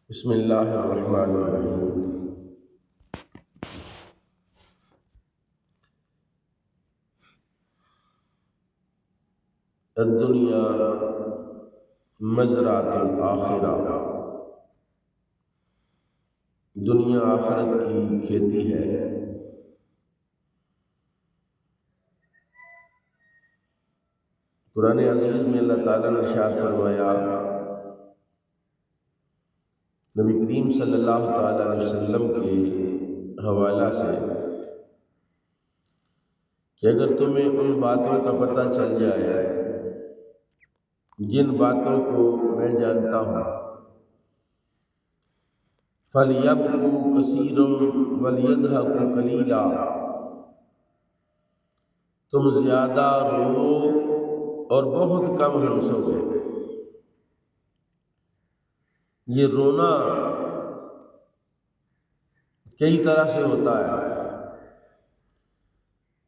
بسم اللہ الرحمن الرحیم۔ الدنیا مزرعۃ الآخرہ، دنیا آخرت کی کھیتی ہے۔ قرآن عزیز میں اللہ تعالیٰ نے ارشاد فرمایا، نبی کریم صلی اللہ تعالیٰ علیہ وسلم کے حوالہ سے، کہ اگر تمہیں ان باتوں کا پتہ چل جائے جن باتوں کو میں جانتا ہوں، فَلْيَبْكُوا كَثِيرًا وَلْيَضْحَكُوا قَلِيلًا، تم زیادہ رو اور بہت کم ہنسو گے۔ یہ رونا کئی طرح سے ہوتا ہے۔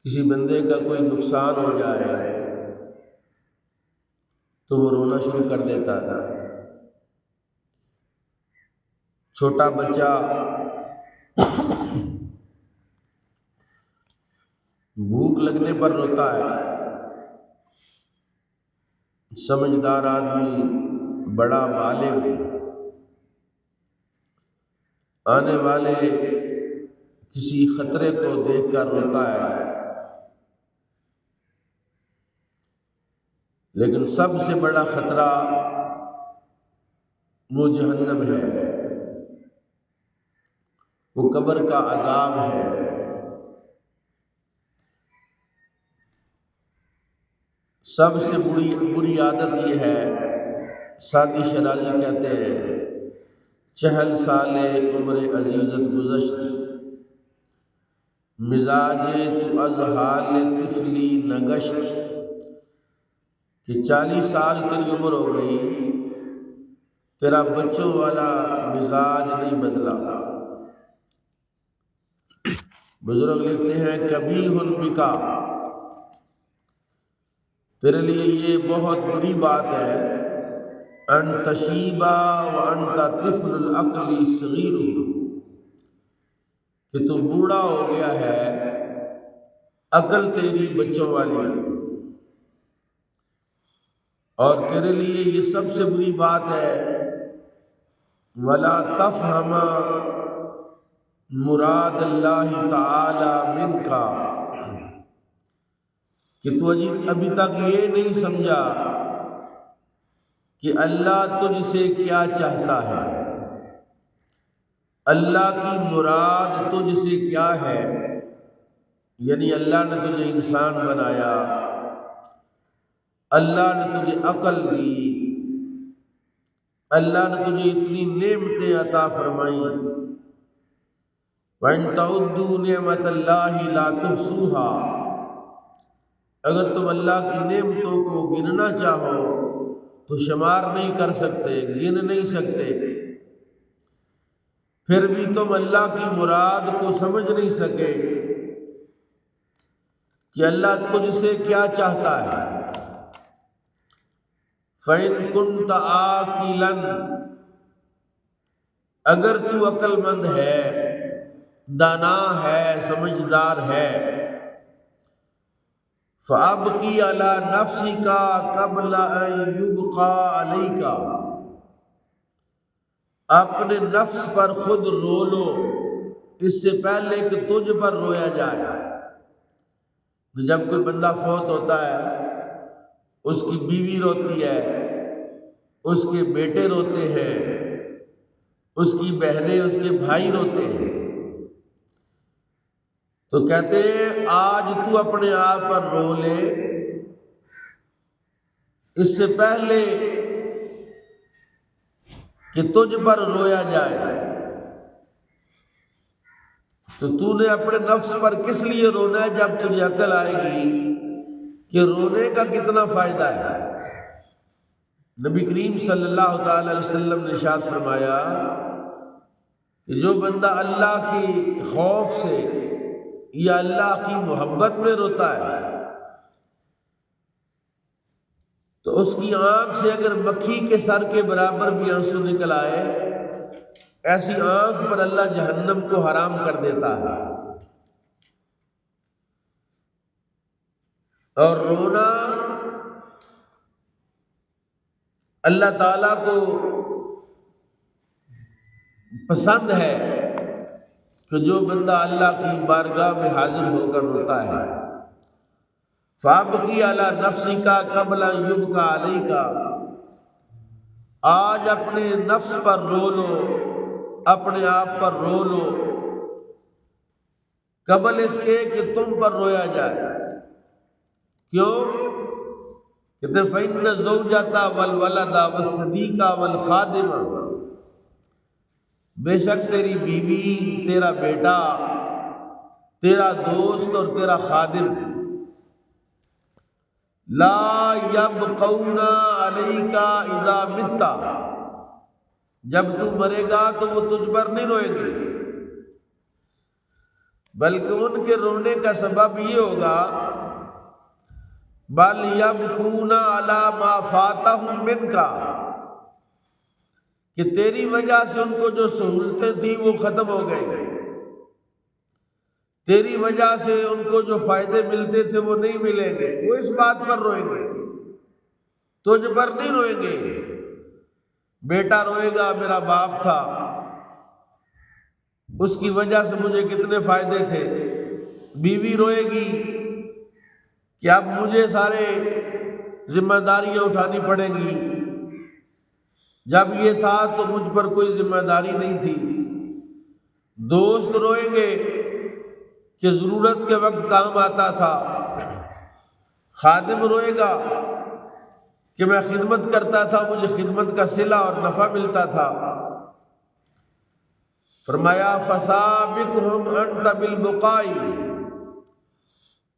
کسی بندے کا کوئی نقصان ہو جائے تو وہ رونا شروع کر دیتا ہے۔ چھوٹا بچہ بھوک لگنے پر روتا ہے، سمجھدار آدمی، بڑا بالغ، آنے والے کسی خطرے کو دیکھ کر روتا ہے۔ لیکن سب سے بڑا خطرہ وہ جہنم ہے، وہ قبر کا عذاب ہے۔ سب سے بری عادت یہ ہے، سعدی شرازی کہتے ہیں، 40 سال عمر عزیزت گزشت، مزاج تو از حال طفلی نگشت، کہ 40 سال تیری عمر ہو گئی، تیرا بچوں والا مزاج نہیں بدلا۔ بزرگ لکھتے ہیں، کبھی ہن بکا، تیرے لیے یہ بہت بری بات ہے، ان تشیبا وانت طفل العقل صغیر، کہ تو بوڑھا ہو گیا ہے، عقل تیری بچوں والی، اور تیرے لیے یہ سب سے بری بات ہے، ولا تفہم مراد اللہ تعالی منک، کہ تو ابھی تک یہ نہیں سمجھا کہ اللہ تجھ سے کیا چاہتا ہے، اللہ کی مراد تجھ سے کیا ہے۔ یعنی اللہ نے تجھے انسان بنایا، اللہ نے تجھے عقل دی، اللہ نے تجھے اتنی نعمتیں عطا فرمائیں، وَإِن تَعُدُّوا نِعْمَتَ اللَّهِ لَا تُحْصُوهَا، اگر تم اللہ کی نعمتوں کو گننا چاہو تو شمار نہیں کر سکتے، گن نہیں سکتے۔ پھر بھی تم اللہ کی مراد کو سمجھ نہیں سکے کہ اللہ تجھ سے کیا چاہتا ہے۔ فَإِن كُنْتَ عَاقِلًا، اگر تو عقل مند ہے، دانا ہے، سمجھدار ہے، فَأَبْقِي عَلَى نَفْسِكَ قَبْلَ أَن يُبْقَى عَلَيْكَ، اپنے نفس پر خود رو لو اس سے پہلے کہ تجھ پر رویا جائے۔ جب کوئی بندہ فوت ہوتا ہے، اس کی بیوی روتی ہے، اس کے بیٹے روتے ہیں، اس کی بہنیں، اس کے بھائی روتے ہیں، تو کہتے ہیں آج تو اپنے آپ پر رو لے، اس سے پہلے کہ تجھ پر رویا جائے۔ تو نے اپنے نفس پر کس لیے رونا ہے جب تجھے عقل آئے گی کہ رونے کا کتنا فائدہ ہے۔ نبی کریم صلی اللہ تعالی علیہ وسلم نے ارشاد فرمایا کہ جو بندہ اللہ کی خوف سے یا اللہ کی محبت میں روتا ہے، تو اس کی آنکھ سے اگر مکھی کے سر کے برابر بھی آنسو نکل آئے ایسی آنکھ پر اللہ جہنم کو حرام کر دیتا ہے۔ اور رونا اللہ تعالیٰ کو پسند ہے کہ جو بندہ اللہ کی بارگاہ میں حاضر ہو کر روتا ہے۔ فَابْكِي عَلَى نَفْسِكَ قَبْلَ أَن يُبْكَى عَلَيْكَ، آج اپنے نفس پر رو لو، اپنے آپ پر رو لو، قبل اس کے کہ تم پر رویا جائے۔ کیوں؟ کہتے فَإِنَّ الزَّوْجَةَ وَالْوَلَدَ وَالصَّدِيقَ وَالْخَادِمَ، بے شک تیری بیوی، تیرا بیٹا، تیرا دوست اور تیرا خادم، لا یبقون علیک اذا مت، جب تو مرے گا تو وہ تجھ پر نہیں روئیں گے، بلکہ ان کے رونے کا سبب یہ ہوگا بل یبکون علی ما فاتہم منک، کہ تیری وجہ سے ان کو جو سہولتیں تھیں وہ ختم ہو گئی، تیری وجہ سے ان کو جو فائدے ملتے تھے وہ نہیں ملیں گے، وہ اس بات پر روئیں گے، تجھ پر نہیں روئیں گے۔ بیٹا روئے گا میرا باپ تھا، اس کی وجہ سے مجھے کتنے فائدے تھے، بیوی روئے گی کہ اب مجھے سارے ذمہ داریاں اٹھانی پڑیں گی، جب یہ تھا تو مجھ پر کوئی ذمہ داری نہیں تھی۔ دوست روئیں گے کہ ضرورت کے وقت کام آتا تھا، خادم روئے گا کہ میں خدمت کرتا تھا، مجھے خدمت کا صلہ اور نفع ملتا تھا۔ فرمایا فَسَابِقْهُمْ أَنْتَ بِالْبُقَاءِ،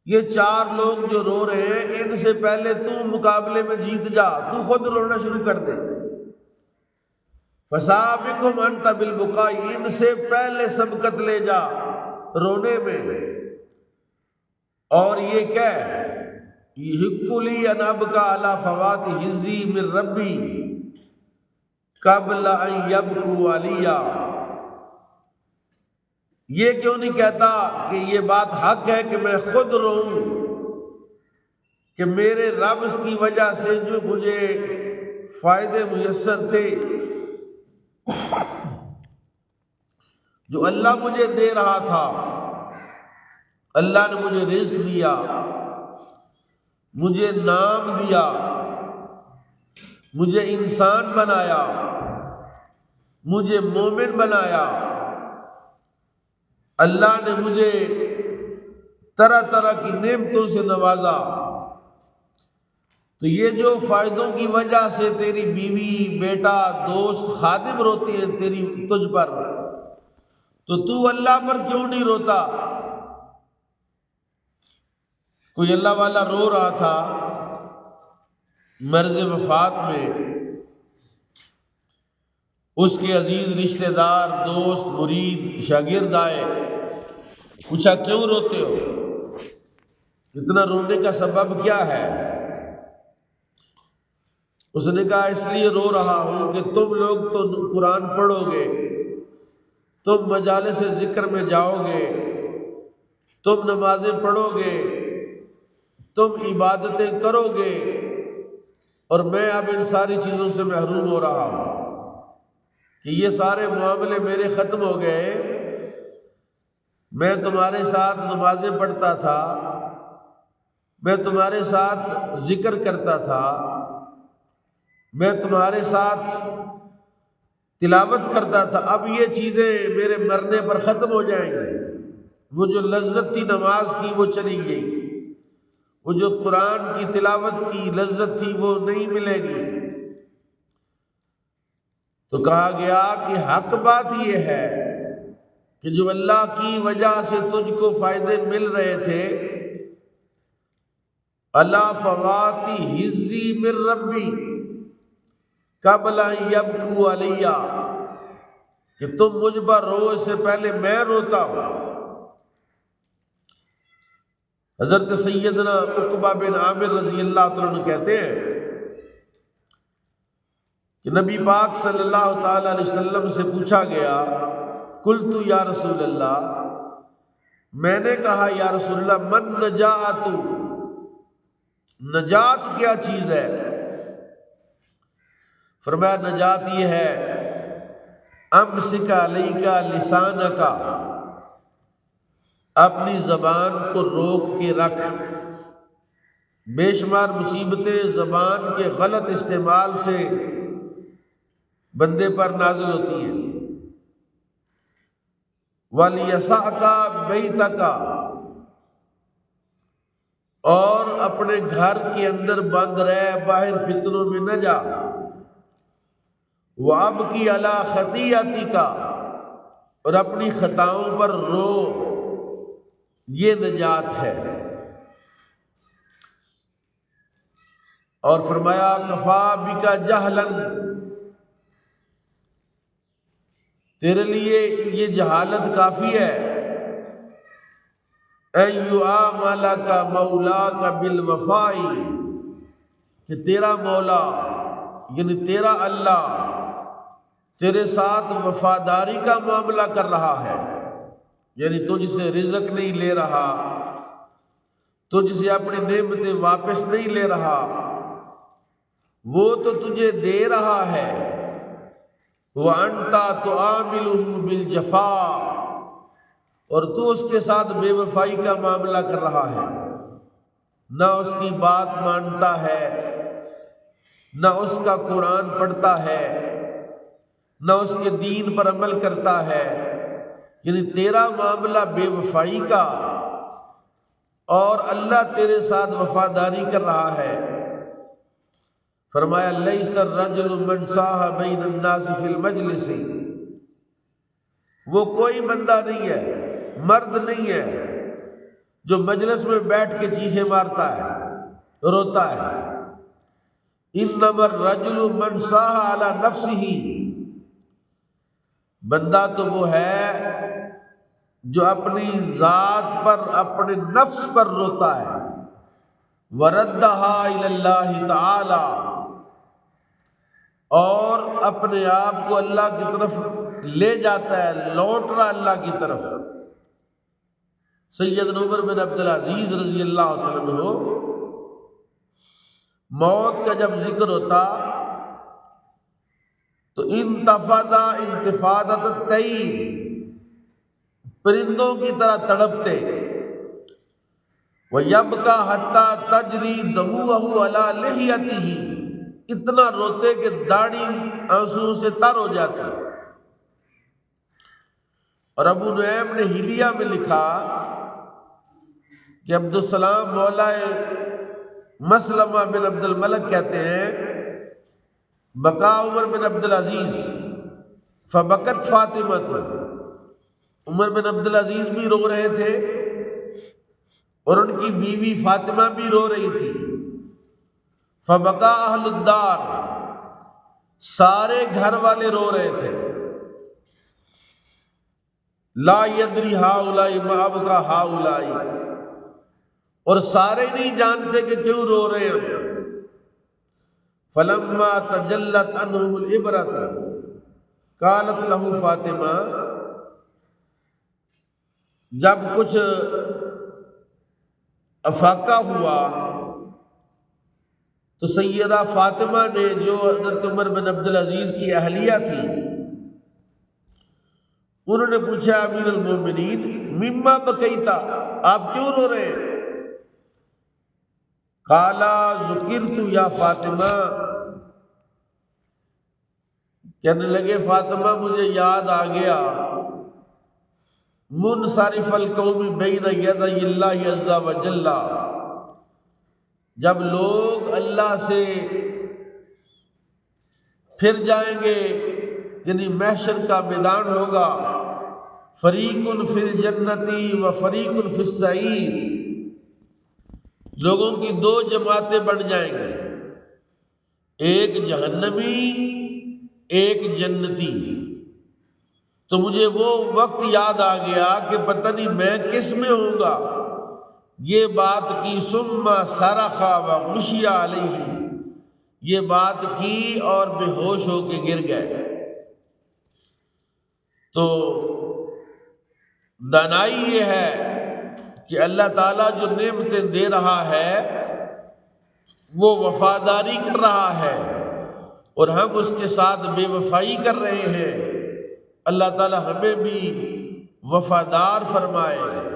یہ چار لوگ جو رو رہے ہیں ان سے پہلے تو مقابلے میں جیت جا، تو خود رونا شروع کر دے۔ فَسَابِقْهُمْ أَنْتَ بِالْبُقَاءِ، ان سے پہلے سبقت لے جا رونے میں۔ اور یہ کیا ہے؟ يَحِقُّ لِي أَنْ أَبْكَىٰ عَلَىٰ فَوَاتِ حِظِّي مِن رَبِّي قَبْلَ أَن يَبْكُوا عَلَيَّ، یہ کیوں نہیں کہتا کہ یہ بات حق ہے کہ میں خود روؤں کہ میرے رب کی وجہ سے جو مجھے فائدے میسر تھے، جو اللہ مجھے دے رہا تھا، اللہ نے مجھے رزق دیا، مجھے نام دیا، مجھے انسان بنایا، مجھے مومن بنایا، اللہ نے مجھے طرح طرح کی نعمتوں سے نوازا، تو یہ جو فائدوں کی وجہ سے تیری بیوی، بیٹا، دوست، خادم روتے ہیں تیری تجھ پر، تو اللہ پر کیوں نہیں روتا؟ کوئی اللہ والا رو رہا تھا مرض وفات میں، اس کے عزیز رشتہ دار، دوست، مرید، شاگرد آئے، پوچھا کیوں روتے ہو؟ اتنا رونے کا سبب کیا ہے؟ اس نے کہا اس لیے رو رہا ہوں کہ تم لوگ تو قرآن پڑھو گے، تم مجالس ذکر میں جاؤ گے، تم نمازیں پڑھو گے، تم عبادتیں کرو گے، اور میں اب ان ساری چیزوں سے محروم ہو رہا ہوں کہ یہ سارے معاملے میرے ختم ہو گئے۔ میں تمہارے ساتھ نمازیں پڑھتا تھا، میں تمہارے ساتھ ذکر کرتا تھا، میں تمہارے ساتھ تلاوت کرتا تھا، اب یہ چیزیں میرے مرنے پر ختم ہو جائیں گی۔ وہ جو لذت تھی نماز کی وہ چلی گئی، وہ جو قرآن کی تلاوت کی لذت تھی وہ نہیں ملے گی۔ تو کہا گیا کہ حق بات یہ ہے کہ جو اللہ کی وجہ سے تجھ کو فائدے مل رہے تھے، اللہ فواتی حِظِّی من ربی قبل ان یبکوا علیہ، کہ تم مجھ پر رو اس سے پہلے میں روتا ہوں۔ حضرت سیدنا عقبہ بن عامر رضی اللہ عنہ کہتے ہیں کہ نبی پاک صلی اللہ تعالی علیہ وسلم سے پوچھا گیا، قلت یا رسول اللہ، میں نے کہا یا رسول اللہ، من نجات، نجات کیا چیز ہے؟ فرمایا نجات یہ ہے، امسک علیک لسانک، اپنی زبان کو روک کے رکھ۔ بے شمار مصیبتیں زبان کے غلط استعمال سے بندے پر نازل ہوتی ہیں۔ وَلِيَسَعْكَ بَيْتَكَ، اور اپنے گھر کے اندر بند رہ، باہر فتنوں میں نہ جا۔ وَأَبْكِ عَلَى خَطِيئَتِكَ، اور اپنی خطاؤں پر رو، یہ نجات ہے۔ اور فرمایا کفا بک جہلن، تیرے لیے یہ جہالت کافی ہے، ان یعاملک مولاک بالوفاء، کہ تیرا مولا یعنی تیرا اللہ تیرے ساتھ وفاداری کا معاملہ کر رہا ہے، یعنی تجھ سے رزق نہیں لے رہا، تجھ سے اپنی نعمتیں واپس نہیں لے رہا، وہ تو تجھے دے رہا ہے۔ وَأَنْتَ تُعَامِلُهُ بِالْجَفَاءِ، اور تو اس کے ساتھ بے وفائی کا معاملہ کر رہا ہے، نہ اس کی بات مانتا ہے، نہ اس کا قرآن پڑھتا ہے، نہ اس کے دین پر عمل کرتا ہے، یعنی تیرا معاملہ بے وفائی کا، اور اللہ تیرے ساتھ وفاداری کر رہا ہے۔ فرمایا لیس الرجل من صاح بین الناس فی المجلس، وہ کوئی بندہ نہیں ہے، مرد نہیں ہے جو مجلس میں بیٹھ کے چیخیں مارتا ہے، روتا ہے۔ انما الرجل من صاح علی نفسہ، بندہ تو وہ ہے جو اپنی ذات پر، اپنے نفس پر روتا ہے۔ وردها الی اللہ تعالی، اور اپنے آپ کو اللہ کی طرف لے جاتا ہے، لوٹ رہا اللہ کی طرف۔ سیدنا عمر بن عبدالعزیز رضی اللہ تعالیٰ عنہ، موت کا جب ذکر ہوتا تو انتفض انتفاضۃ الطیر، پرندوں کی طرح تڑپتے۔ وَيَبْكَى حَتَّى تَجْرِي دَمُوعُهُ عَلَى لِحْيَتِهِ، اتنا روتے کہ داڑھی آنسوؤں سے تر ہو جاتی۔ اور ابو نعیم نے حلیہ میں لکھا کہ عبدالسلام مولا مسلمہ بن عبد الملک کہتے ہیں، بقا عمر بن عبدالعزیز فبکت فاطمہ، عمر بن عبدالعزیز بھی رو رہے تھے اور ان کی بیوی فاطمہ بھی رو رہی تھی۔ فبکا اہل الدار، سارے گھر والے رو رہے تھے۔ لا یدری ہؤلاء ما ابکا ہؤلاء، اور سارے نہیں جانتے کہ کیوں رو رہے ہیں۔ فلما تجلت عنہم العبرۃ قالت لہ فاطمہ، جب کچھ افاقہ ہوا تو سیدہ فاطمہ نے، جو حضرت عمر بن عبدالعزیز کی اہلیہ تھی، انہوں نے پوچھا امیر المومنین مما بکیتا، آپ کیوں رو رہے ہیں؟ قالا ذکرت یا فاطمہ، کہنے لگے فاطمہ مجھے یاد آ گیا، منصرف القوم بین یدی اللہ عز وجل، جب لوگ اللہ سے پھر جائیں گے، یعنی محشر کا میدان ہوگا، فریق فی الجنت و فریق فی السعیر، لوگوں کی دو جماعتیں بن جائیں گے، ایک جہنمی ایک جنتی۔ تو مجھے وہ وقت یاد آ گیا کہ پتہ نہیں میں کس میں ہوں گا، یہ بات کی ثم صرخ وغشی علیہ، یہ بات کی اور بے ہوش ہو کے گر گئے۔ تو دانائی یہ ہے کہ اللہ تعالیٰ جو نعمتیں دے رہا ہے وہ وفاداری کر رہا ہے، اور ہم اس کے ساتھ بے وفائی کر رہے ہیں۔ اللہ تعالیٰ ہمیں بھی وفادار فرمائے۔